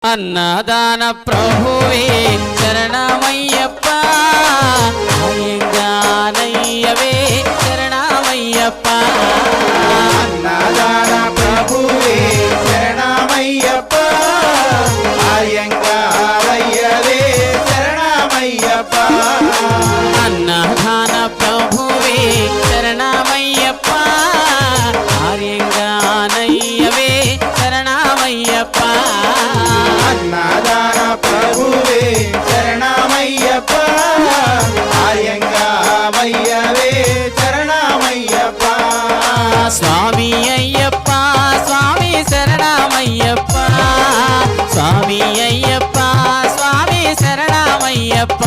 అన్నదాన ప్రభువే శరణమయ్యప్ప అయ్యంగానయ్యవే శరణమయ్యప్ప అన్నదాన ప్రభువే శరణమయ్యప్ప అయ్యంగారయ్యవే శరణమయ్యప్ప అన్నదాన ప్రభువే శరణమయ్యప్ప అయ్యంగానయ్యవే శరణమయ్యప్ప అన్నదాన ప్రభువే శరణమయ్యప్ప అయ్యంగారయ్యవే శరణమయ్యప్ప స్వామి అయ్యప్ప స్వామి శరణమయ్యప్ప స్వామి అయ్యప్ప స్వామి శరణమయ్యప్ప